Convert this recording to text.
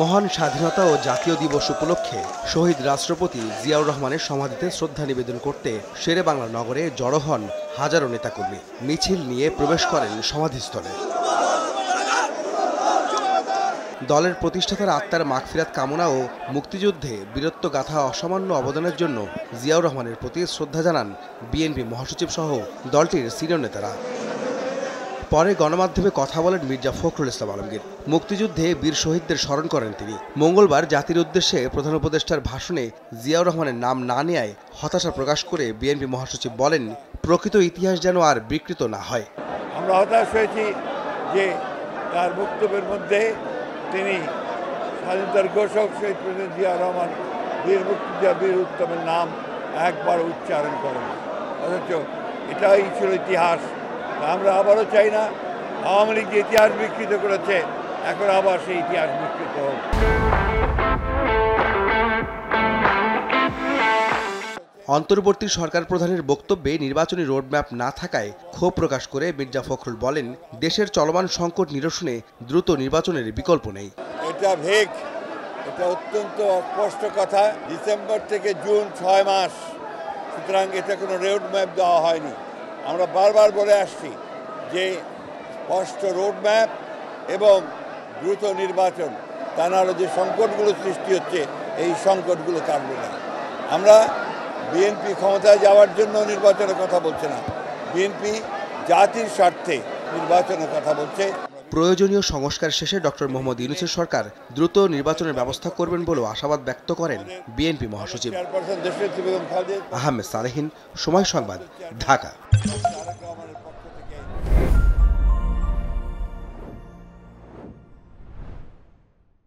মহান স্বাধীনতা ও জাতীয় দিবস উপলক্ষে শহীদ রাষ্ট্রপতি জিয়াউর রহমানের সমাধিতে শ্রদ্ধা নিবেদন করতে শেরেবাংলা নগরে জড়ো হন হাজারো নেতাকর্মী। মিছিল নিয়ে প্রবেশ করেন সমাধিস্থলে। দলের প্রতিষ্ঠাতার আত্মার মাগফিরাত কামনা ও মুক্তিযুদ্ধে বীরত্ব গাথা অসামান্য অবদানের জন্য জিয়াউর রহমানের প্রতি শ্রদ্ধা জানান বিএনপি মহাসচিব সহ দলটির সিনিয়র নেতারা। পরে গণমাধ্যমে কথা বলেন মির্জা ফখরুল ইসলাম আলমগীর। মুক্তিযুদ্ধে বীর শহীদদের স্মরণ করেন তিনি। মঙ্গলবার জাতির উদ্দেশ্যে প্রধান উপদেষ্টার ভাষণে জিয়াউর রহমানের নাম না নেয়ায় হতাশা প্রকাশ করে বিএনপি মহাসচিব বলেন, প্রকৃত ইতিহাস যেন আর বিকৃত না হয়। আমরা হতাশ হয়েছি যে তার বক্তব্যের মধ্যে তিনি স্বাধীনতার ঘোষক শহীদ প্রেসিডেন্ট জিয়াউর রহমান বীর মুক্তিযোদ্ধা বীর উত্তমের নাম একবার উচ্চারণ করেন, অথচ এটাই ছিল ইতিহাস। আমরা আবারও চাই না আওয়ামী লীগ যে ইতিহাস বিকৃত করেছে এখন আবার সেই ইতিহাস বিকৃত হোক। অন্তর্বর্তী সরকার প্রধানের বক্তব্যে নির্বাচনী রোডম্যাপ না থাকায় ক্ষোভ প্রকাশ করে মির্জা ফখরুল বলেন, দেশের চলমান সংকট নিরসনে দ্রুত নির্বাচনের বিকল্প নেই। এটা ভেগ, এটা অত্যন্ত অস্পষ্ট কথা। ডিসেম্বর থেকে জুন 6 মাস, সুতরাং এটা কোনো রোডম্যাপ দেওয়া হয়নি। আমরা বারবার বলে আসছি যে স্পষ্ট রোডম্যাপ এবং দ্রুত নির্বাচন, তা নাহলে যে সংকটগুলো সৃষ্টি হচ্ছে এই সংকটগুলো কাটবে না। আমরা বিএনপি ক্ষমতায় যাওয়ার জন্য নির্বাচনের কথা বলছে না, বিএনপি জাতির স্বার্থে নির্বাচনের কথা বলছে। প্রয়োজনীয় সংস্কার শেষে ডক্টর মোহাম্মদ ইউনূসের সরকার দ্রুত নির্বাচনের ব্যবস্থা করবেন বলেও আশাবাদ ব্যক্ত করেন বিএনপি মহাসচিব। আহমেদ সালেহীন, সময় সংবাদ, ঢাকা।